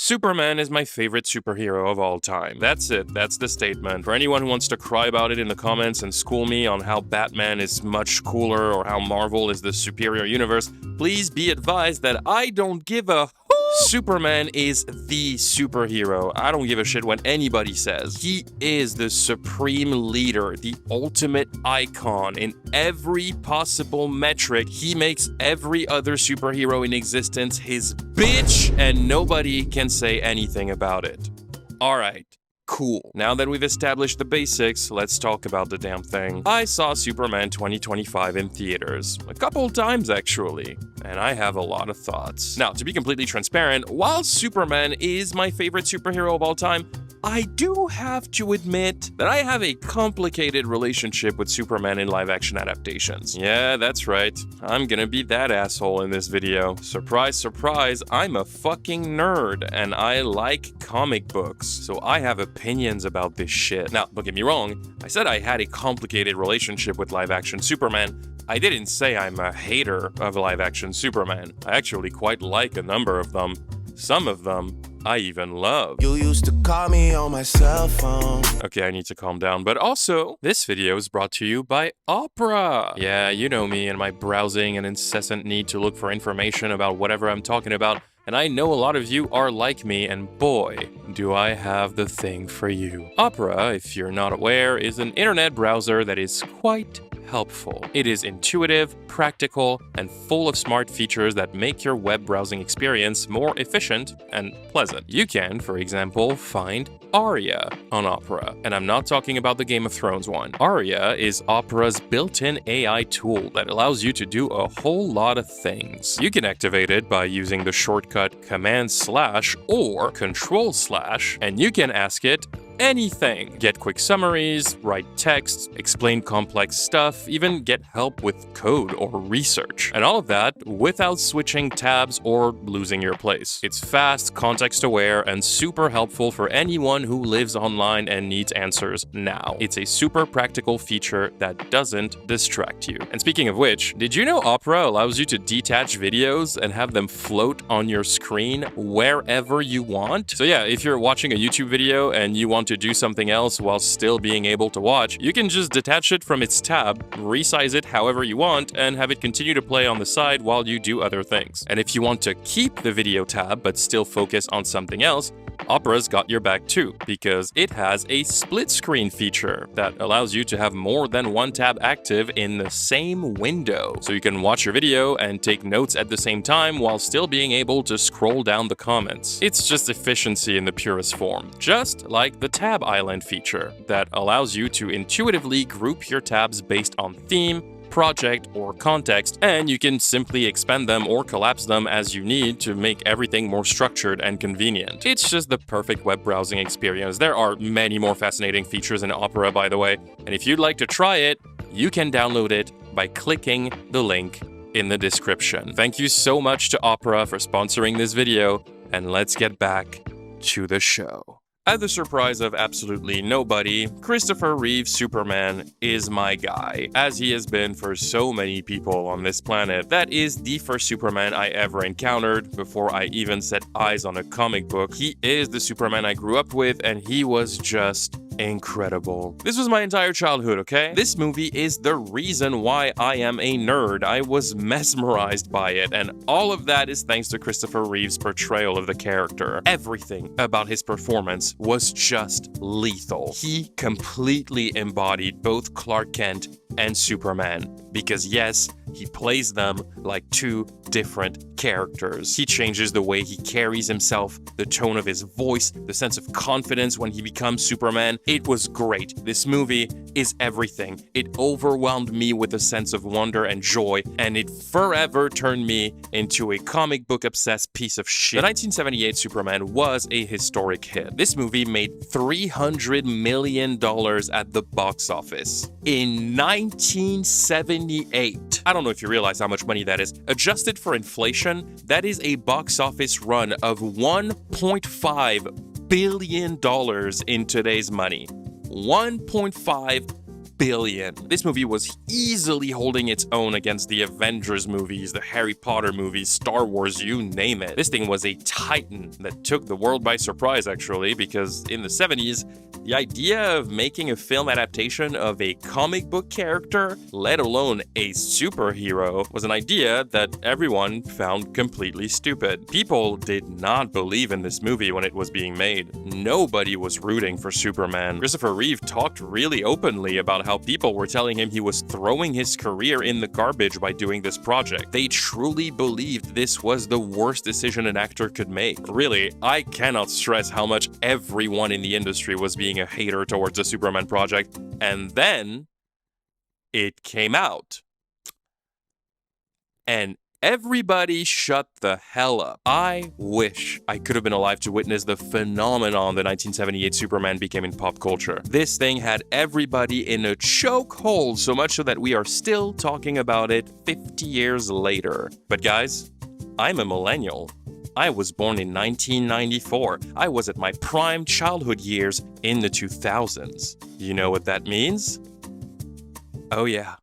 Superman is my favorite superhero of all time. That's it. That's the statement. For anyone who wants to cry about it in the comments and school me on how Batman is much cooler or how Marvel is the superior universe, please be advised that I don't give a Superman is the superhero. I don't give a shit what anybody says. He is the supreme leader, the ultimate icon. In every possible metric, he makes every other superhero in existence his bitch, and nobody can say anything about it. Alright. Cool. Now that we've established the basics, let's talk about the damn thing. I saw Superman 2025 in theaters. A couple times, actually. And I have a lot of thoughts. Now, to be completely transparent, while Superman is my favorite superhero of all time, I do have to admit that I have a complicated relationship with Superman in live-action adaptations. Yeah, that's right. I'm gonna be that asshole in this video. Surprise, surprise, I'm a fucking nerd, and I like comic books, so I have opinions about this shit. Now, don't get me wrong, I said I had a complicated relationship with live-action Superman. I didn't say I'm a hater of live-action Superman. I actually quite like a number of them. Some of them I even love. You used to call me on my cell phone. Okay, I need to calm down. But also, this video is brought to you by Opera. Yeah, you know me and my browsing and incessant need to look for information about whatever I'm talking about. And I know a lot of you are like me, and boy, do I have the thing for you. Opera, if you're not aware, is an internet browser that is quite helpful. It is intuitive, practical, and full of smart features that make your web browsing experience more efficient and pleasant. You can, for example, find Aria on Opera. And I'm not talking about the Game of Thrones one. Aria is Opera's built-in AI tool that allows you to do a whole lot of things. You can activate it by using the shortcut Command/ or Control/, and you can ask it anything. Get quick summaries, write text, explain complex stuff, even get help with code or research. And all of that without switching tabs or losing your place. It's fast, context-aware, and super helpful for anyone who lives online and needs answers now. It's a super practical feature that doesn't distract you. And speaking of which, did you know Opera allows you to detach videos and have them float on your screen wherever you want? So yeah, if you're watching a YouTube video and you want to do something else while still being able to watch, you can just detach it from its tab, resize it however you want, and have it continue to play on the side while you do other things. And if you want to keep the video tab but still focus on something else, Opera's got your back too, because it has a split screen feature that allows you to have more than one tab active in the same window. So you can watch your video and take notes at the same time while still being able to scroll down the comments. It's just efficiency in the purest form, just like the Tab Island feature that allows you to intuitively group your tabs based on theme, project, or context, and you can simply expand them or collapse them as you need to make everything more structured and convenient. It's just the perfect web browsing experience. There are many more fascinating features in Opera, by the way, and if you'd like to try it, you can download it by clicking the link in the description. Thank you so much to Opera for sponsoring this video, and let's get back to the show. At the surprise of absolutely nobody, Christopher Reeve's Superman is my guy, as he has been for so many people on this planet. That is the first Superman I ever encountered before I even set eyes on a comic book. He is the Superman I grew up with, and he was just incredible. This was my entire childhood, okay? This movie is the reason why I am a nerd. I was mesmerized by it, and all of that is thanks to Christopher Reeve's portrayal of the character. Everything about his performance was just lethal. He completely embodied both Clark Kent and Superman, because yes, he plays them like two different characters. He changes the way he carries himself, the tone of his voice, the sense of confidence when he becomes Superman. It was great. This movie is everything. It overwhelmed me with a sense of wonder and joy, and it forever turned me into a comic book obsessed piece of shit. The 1978 Superman was a historic hit. This movie made $300 million at the box office in 1978. I don't know if you realize how much money that is. Adjusted for inflation, that is a box office run of $1.5 billion in today's money. $1.5 billion. This movie was easily holding its own against the Avengers movies, the Harry Potter movies, Star Wars, you name it. This thing was a titan that took the world by surprise, actually, because in the 70s, the idea of making a film adaptation of a comic book character, let alone a superhero, was an idea that everyone found completely stupid. People did not believe in this movie when it was being made. Nobody was rooting for Superman. Christopher Reeve talked really openly about how people were telling him he was throwing his career in the garbage by doing this project. They truly believed this was the worst decision an actor could make. Really, I cannot stress how much everyone in the industry was being a hater towards the Superman project, and then it came out. And everybody shut the hell up. I wish I could have been alive to witness the phenomenon that 1978 Superman became in pop culture. This thing had everybody in a chokehold, so much so that we are still talking about it 50 years later. But guys, I'm a millennial. I was born in 1994. I was at my prime childhood years in the 2000s. You know what that means? Oh yeah.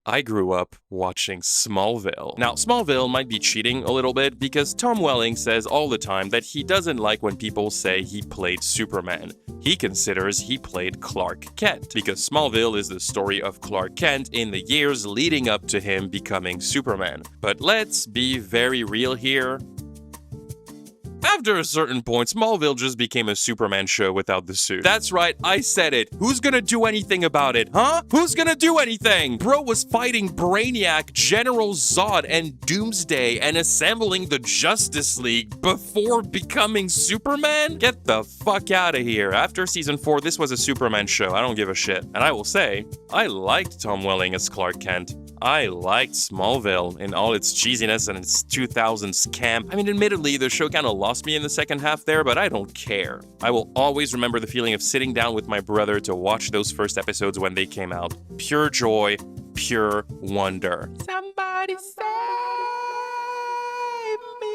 I grew up watching Smallville. Now, Smallville might be cheating a little bit because Tom Welling says all the time that he doesn't like when people say he played Superman. He considers he played Clark Kent because Smallville is the story of Clark Kent in the years leading up to him becoming Superman. But let's be very real here. After a certain point, Smallville just became a Superman show without the suit. That's right, I said it. Who's gonna do anything about it, huh? Who's gonna do anything? Bro was fighting Brainiac, General Zod, and Doomsday and assembling the Justice League before becoming Superman? Get the fuck out of here. After season 4, this was a Superman show. I don't give a shit. And I will say, I liked Tom Welling as Clark Kent. I liked Smallville in all its cheesiness and its 2000s camp. I mean, admittedly, the show kind of lost me in the second half there, but I don't care. I will always remember the feeling of sitting down with my brother to watch those first episodes when they came out. Pure joy, pure wonder. Somebody save me.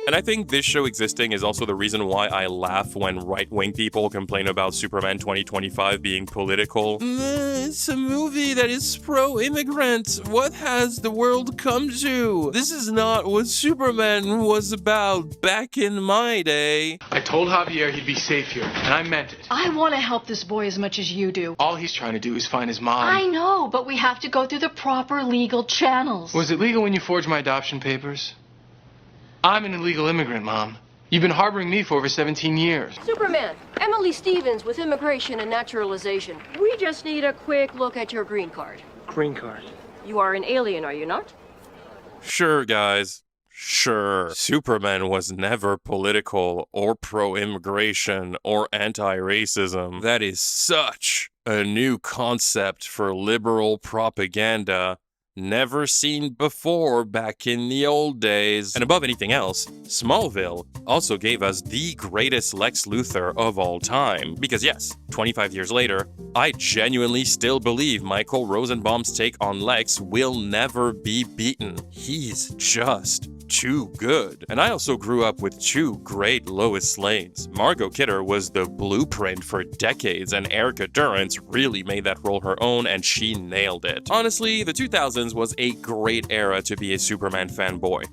And I think this show existing is also the reason why I laugh when right-wing people complain about Superman 2025 being political. It's a movie that is pro-immigrant. What has the world come to? This is not what Superman was about back in my day. I told Javier he'd be safe here, and I meant it. I want to help this boy as much as you do. All he's trying to do is find his mom. I know, but we have to go through the proper legal channels. Was it legal when you forged my adoption papers? I'm an illegal immigrant, Mom. You've been harboring me for over 17 years. Superman, Emily Stevens with Immigration and Naturalization. We just need a quick look at your green card. Green card. You are an alien, are you not? Sure, guys. Sure. Superman was never political or pro-immigration or anti-racism. That is such a new concept for liberal propaganda. Never seen before back in the old days. And above anything else, Smallville also gave us the greatest Lex Luthor of all time. Because yes, 25 years later, I genuinely still believe Michael Rosenbaum's take on Lex will never be beaten. He's just too good. And I also grew up with two great Lois Lanes. Margot Kidder was the blueprint for decades, and Erica Durance really made that role her own, and she nailed it. Honestly, the 2000s was a great era to be a Superman fanboy.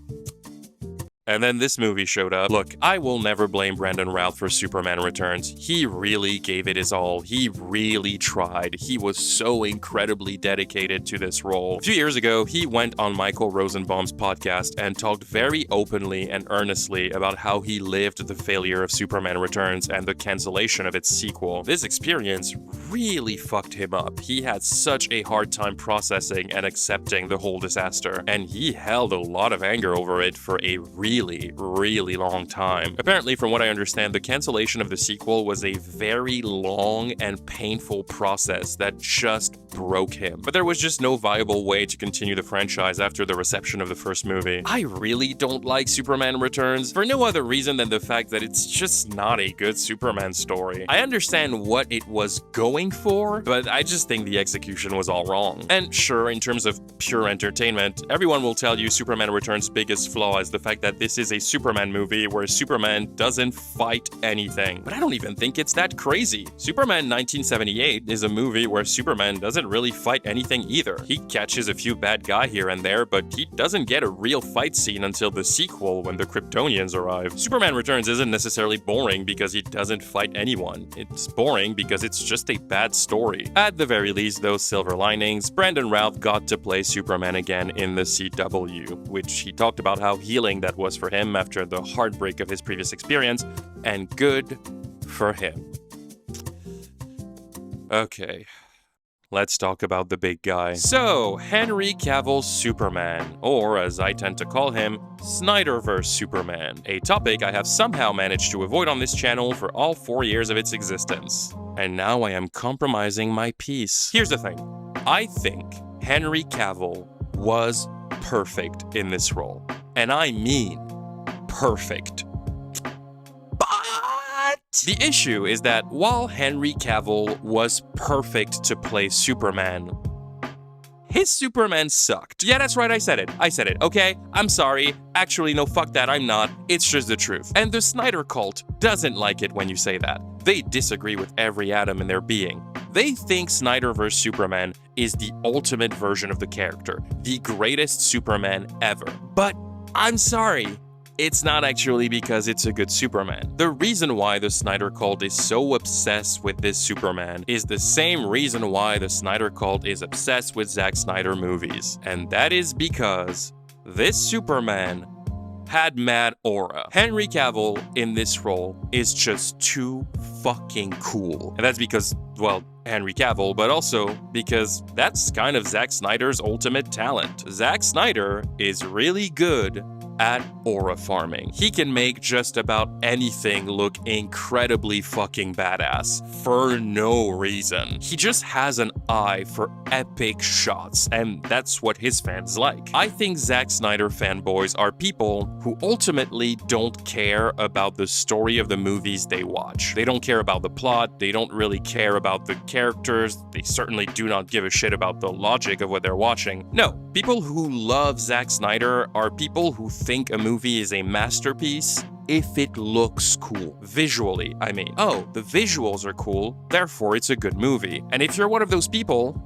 And then this movie showed up. Look, I will never blame Brandon Routh for Superman Returns. He really gave it his all. He really tried. He was so incredibly dedicated to this role. A few years ago, he went on Michael Rosenbaum's podcast and talked very openly and earnestly about how he lived the failure of Superman Returns and the cancellation of its sequel. This experience really fucked him up. He had such a hard time processing and accepting the whole disaster, and he held a lot of anger over it for a really long time. Apparently, from what I understand, the cancellation of the sequel was a very long and painful process that just broke him. But there was just no viable way to continue the franchise after the reception of the first movie. I really don't like Superman Returns for no other reason than the fact that it's just not a good Superman story. I understand what it was going for, but I just think the execution was all wrong. And sure, in terms of pure entertainment, everyone will tell you Superman Returns' biggest flaw is the fact that this is a Superman movie where Superman doesn't fight anything. But I don't even think it's that crazy. Superman 1978 is a movie where Superman doesn't doesn't really fight anything either. He catches a few bad guys here and there, but he doesn't get a real fight scene until the sequel when the Kryptonians arrive. Superman Returns isn't necessarily boring because he doesn't fight anyone. It's boring because it's just a bad story. At the very least, those silver linings, Brandon Routh got to play Superman again in the CW, which he talked about how healing that was for him after the heartbreak of his previous experience, and good for him. Okay, let's talk about the big guy. So, Henry Cavill's Superman, or as I tend to call him, Snyderverse Superman, a topic I have somehow managed to avoid on this channel for all 4 years of its existence. And now I am compromising my peace. Here's the thing. I think Henry Cavill was perfect in this role. And I mean perfect. The issue is that while Henry Cavill was perfect to play Superman, his Superman sucked. Yeah, that's right, I said it, okay? I'm sorry. Actually, no, fuck that, I'm not. It's just the truth. And the Snyder cult doesn't like it when you say that. They disagree with every atom in their being. They think Snyderverse Superman is the ultimate version of the character, the greatest Superman ever. But I'm sorry. It's not actually because it's a good Superman. The reason why the Snyder cult is so obsessed with this Superman is the same reason why the Snyder cult is obsessed with Zack Snyder movies. And that is because this Superman had mad aura. Henry Cavill in this role is just too fucking cool. And that's because, well, Henry Cavill, but also because that's kind of Zack Snyder's ultimate talent. Zack Snyder is really good at aura farming. He can make just about anything look incredibly fucking badass for no reason. He just has an eye for epic shots, and that's what his fans like. I think Zack Snyder fanboys are people who ultimately don't care about the story of the movies they watch. They don't care about the plot, they don't really care about the characters, they certainly do not give a shit about the logic of what they're watching. No, people who love Zack Snyder are people who think a movie is a masterpiece if it looks cool. Visually, I mean. Oh, the visuals are cool, therefore it's a good movie. And if you're one of those people,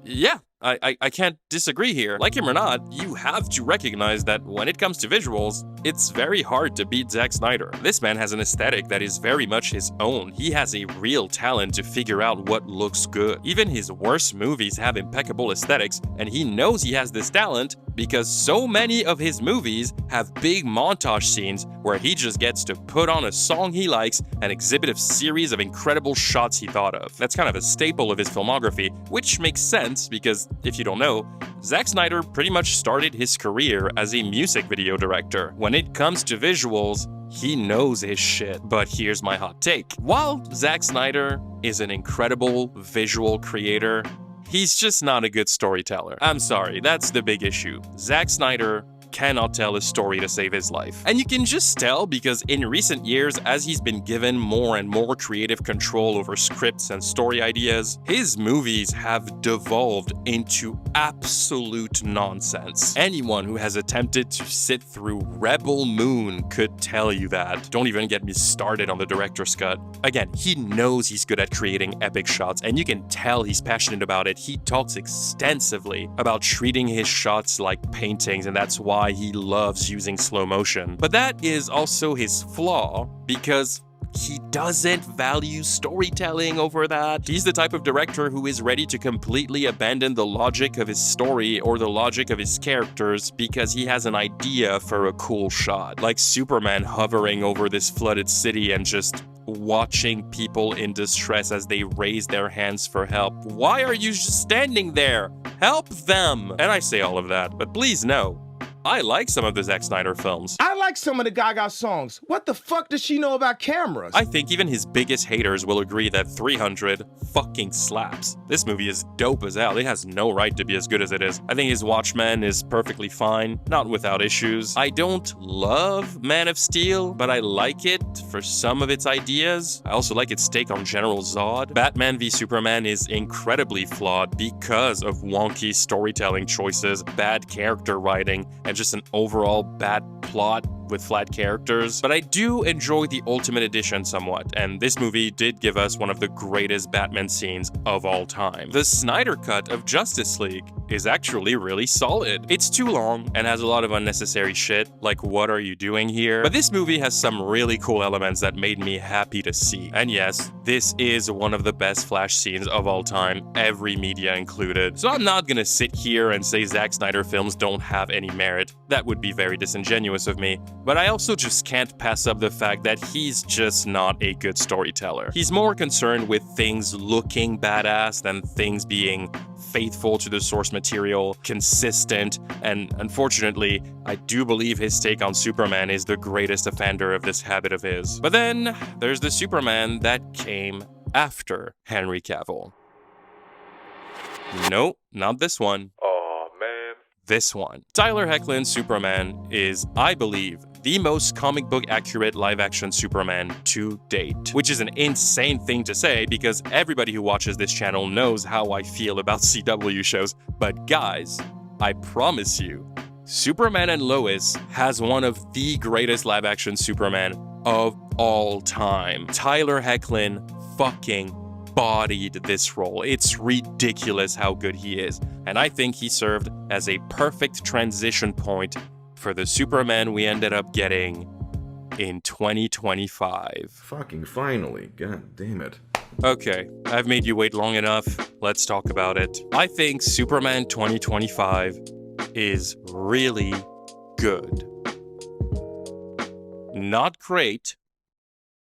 yeah, I can't disagree here. Like him or not, you have to recognize that when it comes to visuals, it's very hard to beat Zack Snyder. This man has an aesthetic that is very much his own. He has a real talent to figure out what looks good. Even his worst movies have impeccable aesthetics, and he knows he has this talent because so many of his movies have big montage scenes where he just gets to put on a song he likes and exhibit a series of incredible shots he thought of. That's kind of a staple of his filmography, which makes sense because, if you don't know, Zack Snyder pretty much started his career as a music video director. When it comes to visuals, he knows his shit. But here's my hot take. While Zack Snyder is an incredible visual creator, he's just not a good storyteller. I'm sorry, that's the big issue. Zack Snyder cannot tell a story to save his life. And you can just tell because in recent years, as he's been given more and more creative control over scripts and story ideas, his movies have devolved into absolute nonsense. Anyone who has attempted to sit through Rebel Moon could tell you that. Don't even get me started on the director's cut. Again, he knows he's good at creating epic shots, and you can tell he's passionate about it. He talks extensively about treating his shots like paintings, and that's why he loves using slow motion. But that is also his flaw, because he doesn't value storytelling over that. He's the type of director who is ready to completely abandon the logic of his story or the logic of his characters because he has an idea for a cool shot. Like Superman hovering over this flooded city and just watching people in distress as they raise their hands for help. Why are you just standing there? Help them! And I say all of that, but please know, I like some of the Zack Snyder films. I like some of the Gaga songs. What the fuck does she know about cameras? I think even his biggest haters will agree that 300 fucking slaps. This movie is dope as hell. It has no right to be as good as it is. I think his Watchmen is perfectly fine, not without issues. I don't love Man of Steel, but I like it for some of its ideas. I also like its take on General Zod. Batman v Superman is incredibly flawed because of wonky storytelling choices, bad character writing, and just an overall bad plot. with flat characters, but I do enjoy the Ultimate Edition somewhat, and this movie did give us one of the greatest Batman scenes of all time. The Snyder cut of Justice League is actually really solid. It's too long and has a lot of unnecessary shit, like what are you doing here? But this movie has some really cool elements that made me happy to see. And yes, this is one of the best Flash scenes of all time, every media included. So I'm not gonna sit here and say Zack Snyder films don't have any merit. That would be very disingenuous of me. But I also just can't pass up the fact that he's just not a good storyteller. He's more concerned with things looking badass than things being faithful to the source material, consistent, and unfortunately, I do believe his take on Superman is the greatest offender of this habit of his. But then, there's the Superman that came after Henry Cavill. Nope, not this one. Aw, man. This one. Tyler Hoechlin's Superman is, I believe, the most comic book accurate live-action Superman to date. Which is an insane thing to say because everybody who watches this channel knows how I feel about CW shows. But guys, I promise you, Superman and Lois has one of the greatest live-action Superman of all time. Tyler Hoechlin fucking bodied this role. It's ridiculous how good he is. And I think he served as a perfect transition point for the Superman we ended up getting in 2025. Fucking finally. God damn it. Okay, I've made you wait long enough. Let's talk about it. I think Superman 2025 is really good. Not great,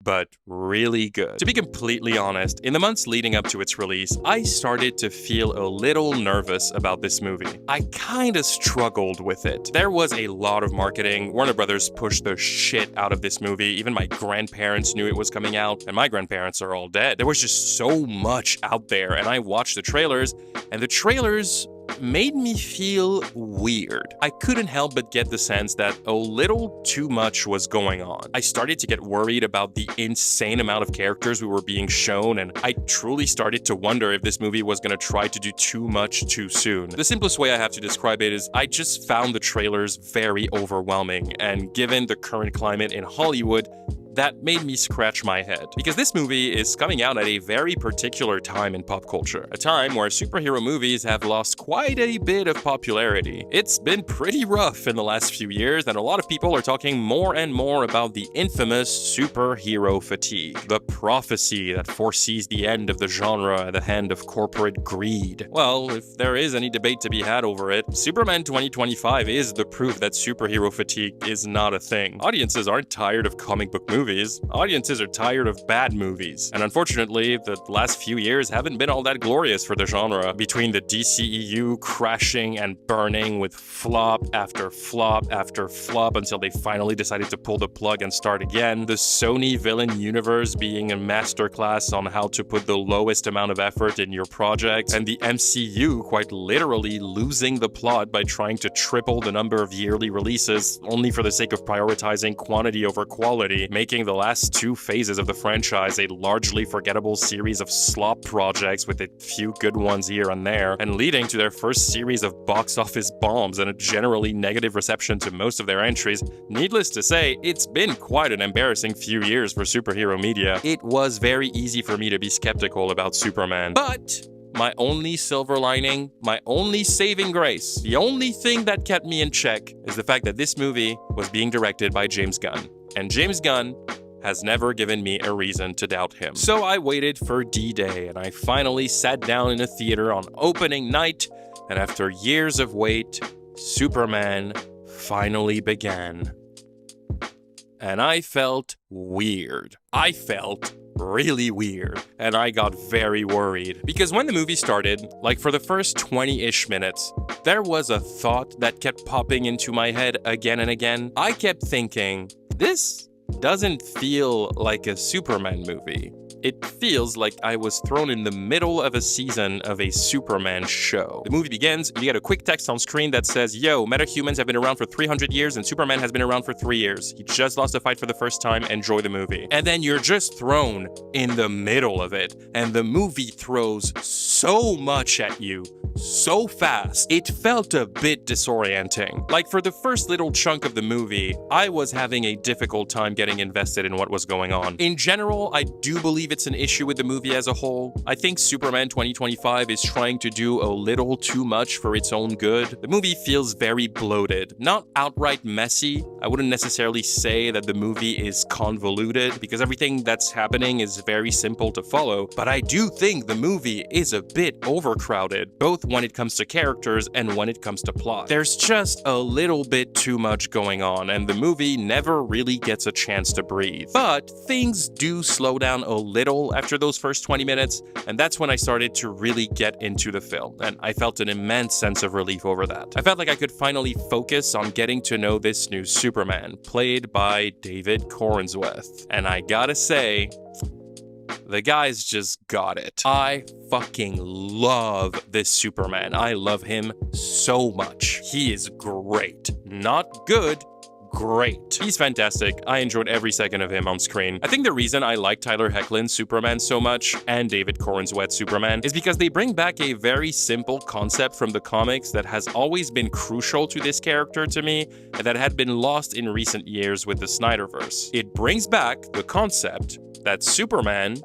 but really good. To be completely honest, in the months leading up to its release, I started to feel a little nervous about this movie. I kinda struggled with it. There was a lot of marketing. Warner Brothers pushed the shit out of this movie. Even my grandparents knew it was coming out, and my grandparents are all dead. There was just so much out there, and I watched the trailers, and the trailers made me feel weird. I couldn't help but get the sense that a little too much was going on. I started to get worried about the insane amount of characters we were being shown, and I truly started to wonder if this movie was gonna try to do too much too soon. The simplest way I have to describe it is I just found the trailers very overwhelming, and given the current climate in Hollywood, that made me scratch my head. Because this movie is coming out at a very particular time in pop culture. A time where superhero movies have lost quite a bit of popularity. It's been pretty rough in the last few years, and a lot of people are talking more and more about the infamous superhero fatigue. The prophecy that foresees the end of the genre at the hand of corporate greed. Well, if there is any debate to be had over it, Superman 2025 is the proof that superhero fatigue is not a thing. Audiences aren't tired of comic book movies. Audiences are tired of bad movies. And unfortunately, the last few years haven't been all that glorious for the genre. Between the DCEU crashing and burning with flop after flop after flop until they finally decided to pull the plug and start again, the Sony villain universe being a masterclass on how to put the lowest amount of effort in your project, and the MCU quite literally losing the plot by trying to triple the number of yearly releases only for the sake of prioritizing quantity over quality, making the last two phases of the franchise a largely forgettable series of slop projects with a few good ones here and there, and leading to their first series of box office bombs and a generally negative reception to most of their entries. Needless to say, it's been quite an embarrassing few years for superhero media. It was very easy for me to be skeptical about Superman. But my only silver lining, my only saving grace, the only thing that kept me in check is the fact that this movie was being directed by James Gunn. And James Gunn has never given me a reason to doubt him. So I waited for D-Day, and I finally sat down in a theater on opening night, and after years of wait, Superman finally began. And I felt weird. I felt really weird, and I got very worried. Because when the movie started, like for the first 20-ish minutes, there was a thought that kept popping into my head again and again. I kept thinking, this doesn't feel like a Superman movie. It feels like I was thrown in the middle of a season of a Superman show. The movie begins, you get a quick text on screen that says, yo, metahumans have been around for 300 years and Superman has been around for 3 years. He just lost a fight for the first time, enjoy the movie. And then you're just thrown in the middle of it, and the movie throws so much at you so fast, it felt a bit disorienting. Like, for the first little chunk of the movie, I was having a difficult time getting invested in what was going on. In general, I do believe it's an issue with the movie as a whole. I think Superman 2025 is trying to do a little too much for its own good. The movie feels very bloated, not outright messy. I wouldn't necessarily say that the movie is convoluted, because everything that's happening is very simple to follow, but I do think the movie is a bit overcrowded, both when it comes to characters and when it comes to plot. There's just a little bit too much going on, and the movie never really gets a chance to breathe. But things do slow down a little after those first 20 minutes, and that's when I started to really get into the film, and I felt an immense sense of relief over that. I felt like I could finally focus on getting to know this new Superman, played by David Cornsworth. And I gotta say, the guy's just got it. I fucking love this Superman. I love him so much. He is great. Not good, great. He's fantastic. I enjoyed every second of him on screen. I think the reason I like Tyler Hoechlin's Superman so much, and David Cornsworth's Superman, is because they bring back a very simple concept from the comics that has always been crucial to this character to me, and that had been lost in recent years with the Snyderverse. It brings back the concept that Superman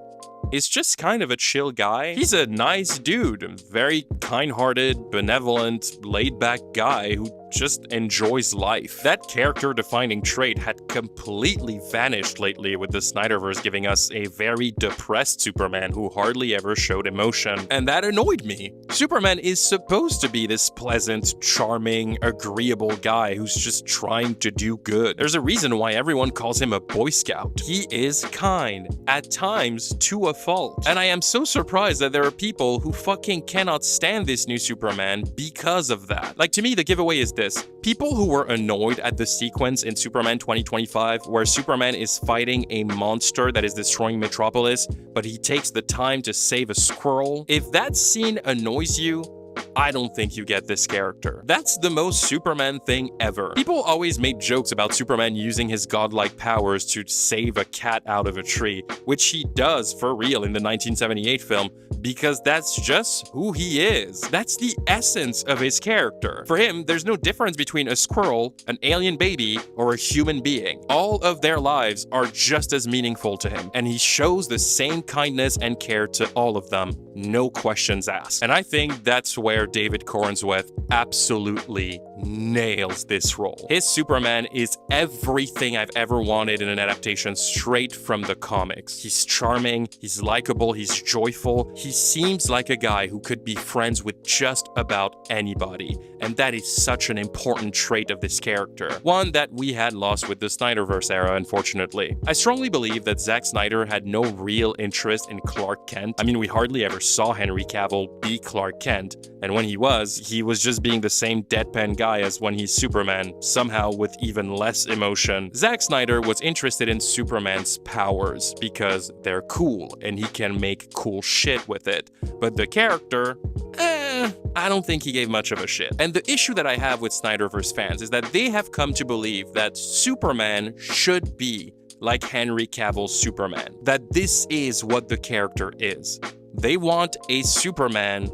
is just kind of a chill guy. He's a nice dude, very kind-hearted, benevolent, laid-back guy who just enjoys life. That character-defining trait had completely vanished lately, with the Snyderverse giving us a very depressed Superman who hardly ever showed emotion, and that annoyed me. Superman is supposed to be this pleasant, charming, agreeable guy who's just trying to do good. There's a reason why everyone calls him a Boy Scout. He is kind, at times to a fault. And I am so surprised that there are people who fucking cannot stand this new Superman because of that. Like, to me, the giveaway is this. People who were annoyed at the sequence in Superman 2025 where Superman is fighting a monster that is destroying Metropolis, but he takes the time to save a squirrel. If that scene annoys you, I don't think you get this character. That's the most Superman thing ever. People always made jokes about Superman using his godlike powers to save a cat out of a tree, which he does for real in the 1978 film, because that's just who he is. That's the essence of his character. For him, there's no difference between a squirrel, an alien baby, or a human being. All of their lives are just as meaningful to him, and he shows the same kindness and care to all of them, no questions asked. And I think that's where David Cornsworth absolutely nails this role. His Superman is everything I've ever wanted in an adaptation straight from the comics. He's charming, he's likable, he's joyful. He seems like a guy who could be friends with just about anybody. And that is such an important trait of this character. One that we had lost with the Snyderverse era, unfortunately. I strongly believe that Zack Snyder had no real interest in Clark Kent. I mean, we hardly ever saw Henry Cavill be Clark Kent. And when he was just being the same deadpan guy as when he's Superman, somehow with even less emotion. Zack Snyder was interested in Superman's powers because they're cool and he can make cool shit with it. But the character, I don't think he gave much of a shit. And the issue that I have with Snyderverse fans is that they have come to believe that Superman should be like Henry Cavill's Superman. That this is what the character is. They want a Superman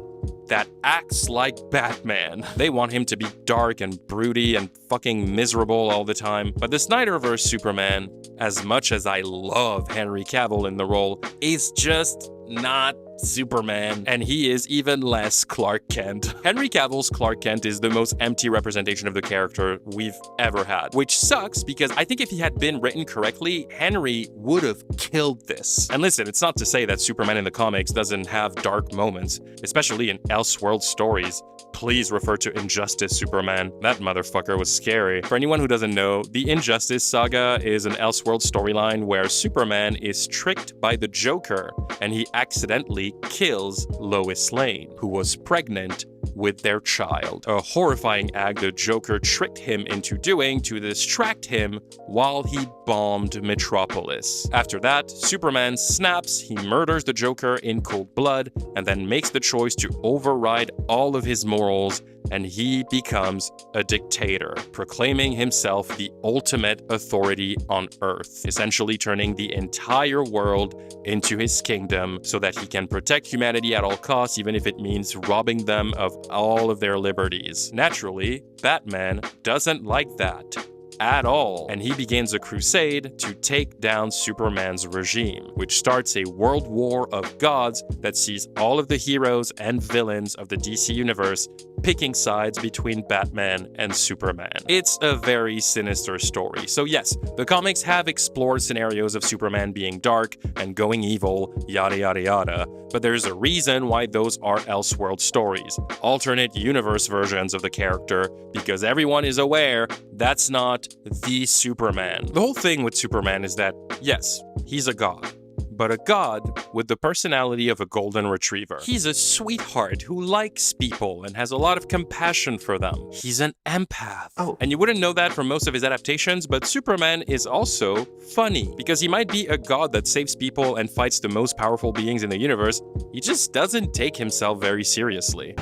that acts like Batman. They want him to be dark and broody and fucking miserable all the time. But the Snyderverse Superman, as much as I love Henry Cavill in the role, is just not Superman, and he is even less Clark Kent. Henry Cavill's Clark Kent is the most empty representation of the character we've ever had, which sucks because I think if he had been written correctly, Henry would have killed this. And listen, it's not to say that Superman in the comics doesn't have dark moments, especially in Elseworld stories. Please refer to Injustice Superman. That motherfucker was scary. For anyone who doesn't know, the Injustice saga is an Elseworld storyline where Superman is tricked by the Joker, and he accidentally kills Lois Lane, who was pregnant with their child. A horrifying act the Joker tricked him into doing to distract him while he bombed Metropolis. After that, Superman snaps, he murders the Joker in cold blood, and then makes the choice to override all of his morals, and he becomes a dictator, proclaiming himself the ultimate authority on Earth, essentially turning the entire world into his kingdom so that he can protect humanity at all costs, even if it means robbing them of all of their liberties. Naturally, Batman doesn't like that at all, and he begins a crusade to take down Superman's regime, which starts a world war of gods that sees all of the heroes and villains of the DC universe picking sides between Batman and Superman. It's a very sinister story. So yes, the comics have explored scenarios of Superman being dark and going evil, yada yada yada, but there's a reason why those are Elseworld stories, alternate universe versions of the character, because everyone is aware that's not the Superman. The whole thing with Superman is that, yes, he's a god, but a god with the personality of a golden retriever. He's a sweetheart who likes people and has a lot of compassion for them. He's an empath. Oh. And you wouldn't know that from most of his adaptations, but Superman is also funny, because he might be a god that saves people and fights the most powerful beings in the universe. He just doesn't take himself very seriously.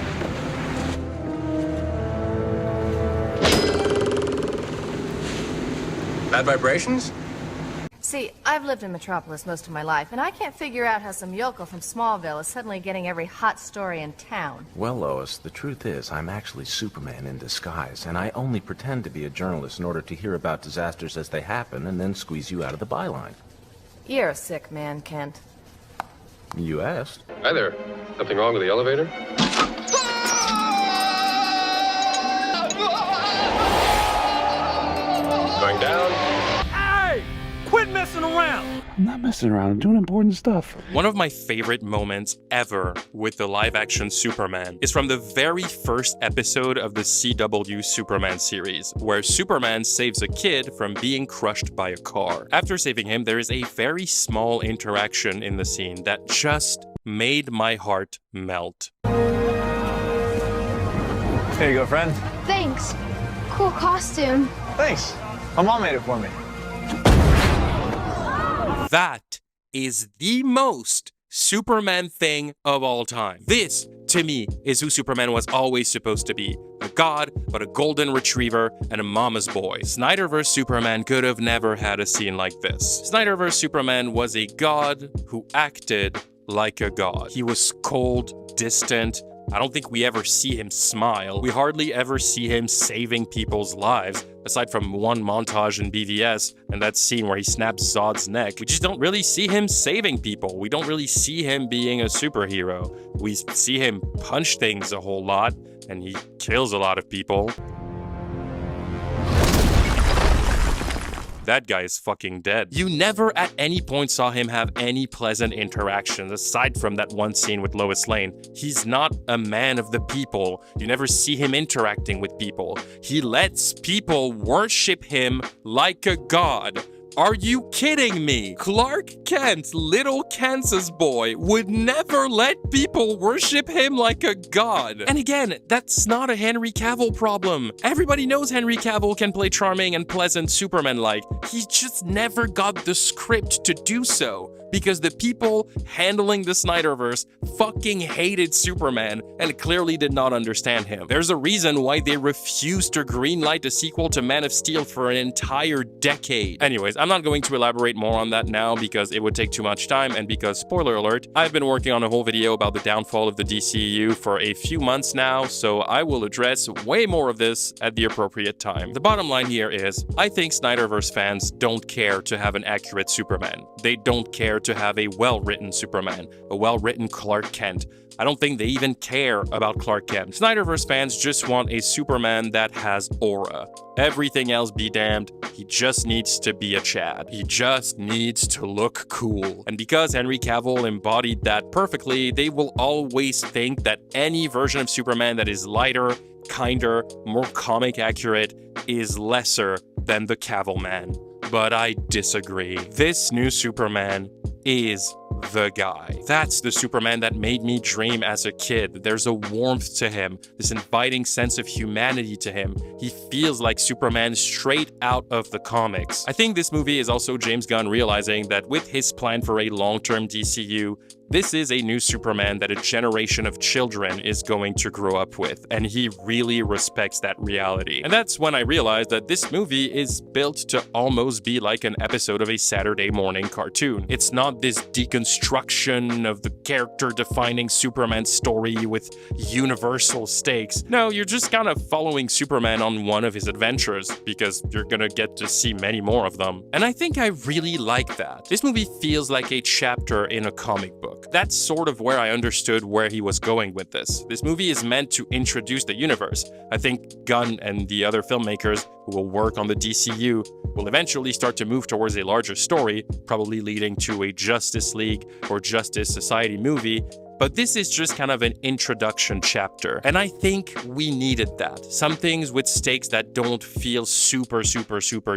Bad vibrations? See, I've lived in Metropolis most of my life, and I can't figure out how some yokel from Smallville is suddenly getting every hot story in town. Well, Lois, the truth is, I'm actually Superman in disguise, and I only pretend to be a journalist in order to hear about disasters as they happen and then squeeze you out of the byline. You're a sick man, Kent. You asked. Hi there. Something wrong with the elevator? Going down. Hey! Quit messing around! I'm not messing around. I'm doing important stuff. One of my favorite moments ever with the live-action Superman is from the very first episode of the CW Superman series, where Superman saves a kid from being crushed by a car. After saving him, there is a very small interaction in the scene that just made my heart melt. Here you go, friend. Thanks. Cool costume. Thanks. My mom made it for me. That is the most Superman thing of all time. This, to me, is who Superman was always supposed to be. A god, but a golden retriever and a mama's boy. Snyderverse Superman could have never had a scene like this. Snyderverse Superman was a god who acted like a god. He was cold, distant. I don't think we ever see him smile. We hardly ever see him saving people's lives, aside from one montage in BVS and that scene where he snaps Zod's neck. We just don't really see him saving people. We don't really see him being a superhero. We see him punch things a whole lot, and he kills a lot of people. That guy is fucking dead. You never at any point saw him have any pleasant interactions aside from that one scene with Lois Lane. He's not a man of the people. You never see him interacting with people. He lets people worship him like a god. Are you kidding me? Clark Kent, little Kansas boy, would never let people worship him like a god. And again, that's not a Henry Cavill problem. Everybody knows Henry Cavill can play charming and pleasant Superman-like. He just never got the script to do so, because the people handling the Snyderverse fucking hated Superman and clearly did not understand him. There's a reason why they refused to greenlight a sequel to Man of Steel for an entire decade. Anyways, I'm not going to elaborate more on that now because it would take too much time, and because, spoiler alert, I've been working on a whole video about the downfall of the DCEU for a few months now, so I will address way more of this at the appropriate time. The bottom line here is, I think Snyderverse fans don't care to have an accurate Superman. They don't care to have a well-written Superman, a well-written Clark Kent. I don't think they even care about Clark Kent. Snyderverse fans just want a Superman that has aura. Everything else be damned, he just needs to be a Chad. He just needs to look cool. And because Henry Cavill embodied that perfectly, they will always think that any version of Superman that is lighter, kinder, more comic accurate is lesser than the Cavill man. but I disagree. This new Superman is the guy. That's the Superman that made me dream as a kid. There's a warmth to him, this inviting sense of humanity to him. He feels like Superman straight out of the comics. I think this movie is also James Gunn realizing that with his plan for a long-term DCU, this is a new Superman that a generation of children is going to grow up with, and he really respects that reality. And that's when I realized that this movie is built to almost be like an episode of a Saturday morning cartoon. It's not this deconstruction of the character-defining Superman story with universal stakes. No, you're just kind of following Superman on one of his adventures, because you're gonna get to see many more of them. And I think I really like that. This movie feels like a chapter in a comic book. That's sort of where I understood where he was going with this. This movie is meant to introduce the universe. I think Gunn and the other filmmakers who will work on the DCU will eventually start to move towards a larger story, probably leading to a Justice League or Justice Society movie. But this is just kind of an introduction chapter, and I think we needed that. Some things with stakes that don't feel super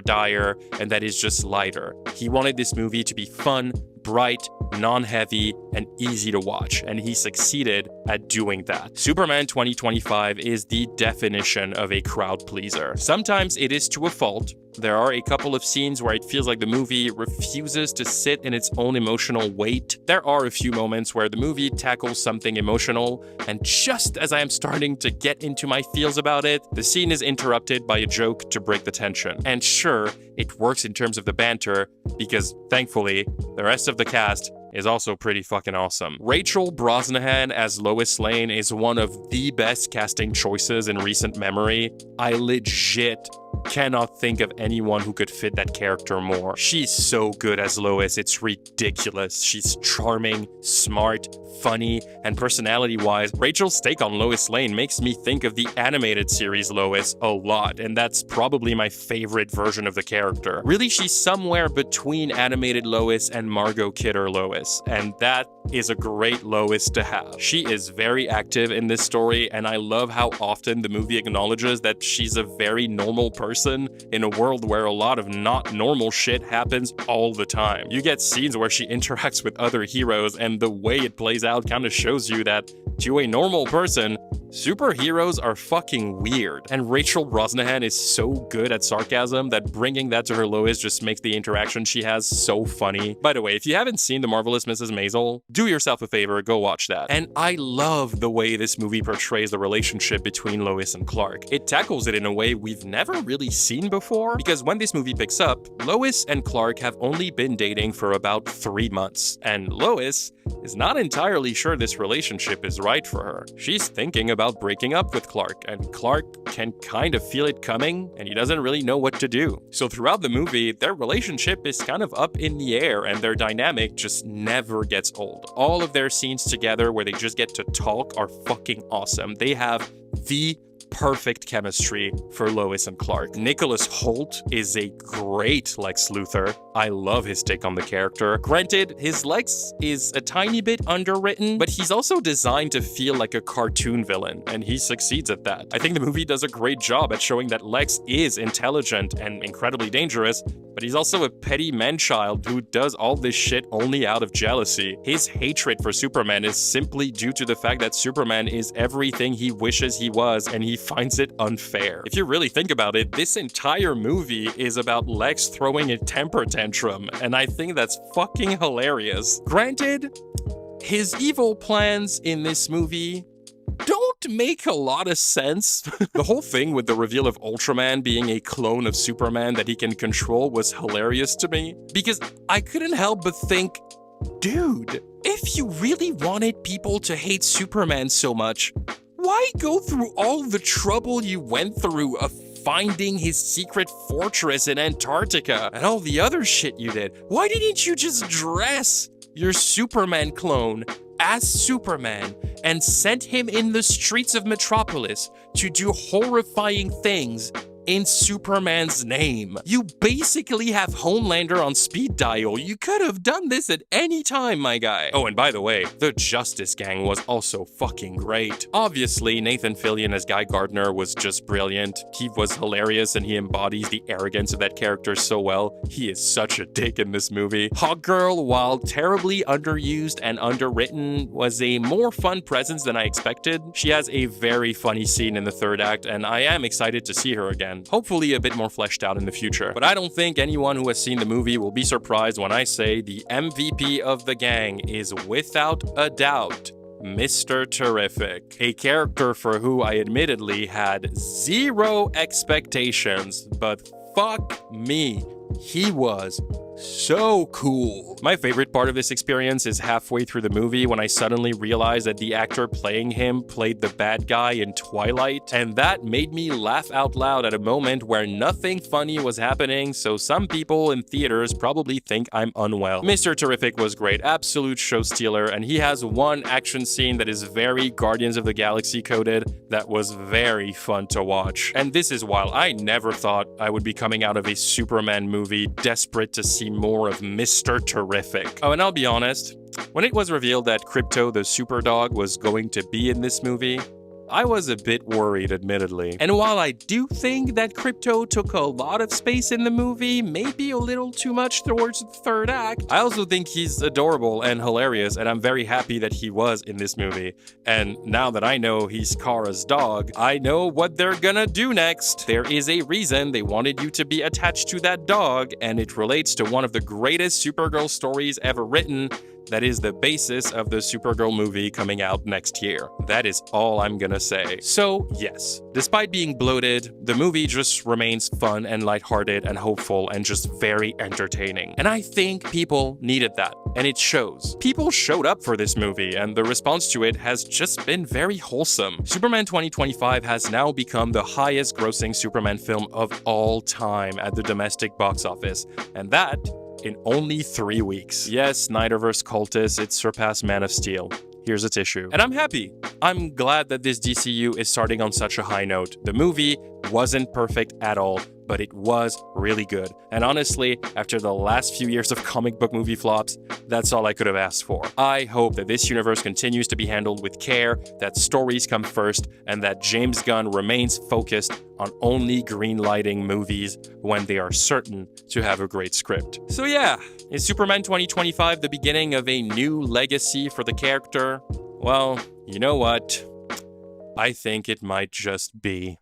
dire, and that is just lighter. He wanted this movie to be fun, bright, non-heavy, and easy to watch, and he succeeded at doing that. Superman 2025 is the definition of a crowd pleaser. Sometimes it is to a fault. There are a couple of scenes where it feels like the movie refuses to sit in its own emotional weight. There are a few moments where the movie tackles something emotional, and just as I am starting to get into my feels about it, the scene is interrupted by a joke to break the tension. And sure, it works in terms of the banter, because thankfully, the rest of the cast is also pretty fucking awesome. Rachel Brosnahan as Lois Lane is one of the best casting choices in recent memory. I legit cannot think of anyone who could fit that character more. She's so good as Lois, it's ridiculous. She's charming, smart, funny, and personality-wise, Rachel's take on Lois Lane makes me think of the animated series Lois a lot, and that's probably my favorite version of the character. Really, she's somewhere between animated Lois and Margot Kidder Lois, and that is a great Lois to have. She is very active in this story, and I love how often the movie acknowledges that she's a very normal person in a world where a lot of not normal shit happens all the time. You get scenes where she interacts with other heroes, and the way it plays out kind of shows you that to a normal person, superheroes are fucking weird. And Rachel Brosnahan is so good at sarcasm that bringing that to her Lois just makes the interaction she has so funny. By the way, if you haven't seen The Marvelous Mrs. Maisel, do yourself a favor, go watch that. And I love the way this movie portrays the relationship between Lois and Clark. It tackles it in a way we've never really seen before, because when this movie picks up, Lois and Clark have only been dating for about 3 months, and Lois is not entirely sure this relationship is right for her. She's thinking about breaking up with Clark, and Clark can kind of feel it coming, and he doesn't really know what to do. So throughout the movie, their relationship is kind of up in the air, and their dynamic just never gets old. All of their scenes together where they just get to talk are fucking awesome. They have the perfect chemistry for Lois and Clark. Nicholas Hoult is a great Lex Luthor. I love his take on the character. Granted, his Lex is a tiny bit underwritten, but he's also designed to feel like a cartoon villain, and he succeeds at that. I think the movie does a great job at showing that Lex is intelligent and incredibly dangerous, but he's also a petty man-child who does all this shit only out of jealousy. His hatred for Superman is simply due to the fact that Superman is everything he wishes he was, and he finds it unfair. If you really think about it, this entire movie is about Lex throwing a temper tantrum, and I think that's fucking hilarious. Granted, his evil plans in this movie don't make a lot of sense. The whole thing with the reveal of Ultraman being a clone of Superman that he can control was hilarious to me, because I couldn't help but think, dude, if you really wanted people to hate Superman so much, why go through all the trouble you went through of finding his secret fortress in Antarctica and all the other shit you did? Why didn't you just dress your Superman clone as Superman and send him in the streets of Metropolis to do horrifying things in Superman's name? You basically have Homelander on speed dial. You could have done this at any time, my guy. Oh, and by the way, the Justice Gang was also fucking great. Obviously, Nathan Fillion as Guy Gardner was just brilliant. He was hilarious and he embodies the arrogance of that character so well. He is such a dick in this movie. Hawkgirl, while terribly underused and underwritten, was a more fun presence than I expected. She has a very funny scene in the third act, and I am excited to see her again. Hopefully a bit more fleshed out in the future. But I don't think anyone who has seen the movie will be surprised when I say the MVP of the gang is without a doubt Mr. Terrific, a character for who I admittedly had zero expectations, but fuck me, he was so cool. My favorite part of this experience is halfway through the movie when I suddenly realized that the actor playing him played the bad guy in Twilight, and that made me laugh out loud at a moment where nothing funny was happening, so some people in theaters probably think I'm unwell. Mr. Terrific was great, absolute show stealer, and he has one action scene that is very Guardians of the Galaxy coded that was very fun to watch. And this is while I never thought I would be coming out of a Superman movie desperate to see more of Mr. Terrific. Oh, and I'll be honest, when it was revealed that Crypto the Superdog was going to be in this movie, I was a bit worried, admittedly. And while I do think that Crypto took a lot of space in the movie, maybe a little too much towards the third act, I also think he's adorable and hilarious, and I'm very happy that he was in this movie. And now that I know he's Kara's dog, I know what they're gonna do next. There is a reason they wanted you to be attached to that dog, and it relates to one of the greatest Supergirl stories ever written. That is the basis of the Supergirl movie coming out next year. That is all I'm gonna say. So yes, despite being bloated, the movie just remains fun and lighthearted and hopeful and just very entertaining. And I think people needed that, and it shows. People showed up for this movie, and the response to it has just been very wholesome. Superman 2025 has now become the highest grossing Superman film of all time at the domestic box office, and that in only 3 weeks. Yes, Snyderverse cultists, it surpassed Man of Steel. Here's its issue. And I'm happy. I'm glad that this DCU is starting on such a high note. The movie wasn't perfect at all, but it was really good. And honestly, after the last few years of comic book movie flops, that's all I could have asked for. I hope that this universe continues to be handled with care, that stories come first, and that James Gunn remains focused on only greenlighting movies when they are certain to have a great script. So yeah, is Superman 2025 the beginning of a new legacy for the character? Well, you know what? I think it might just be.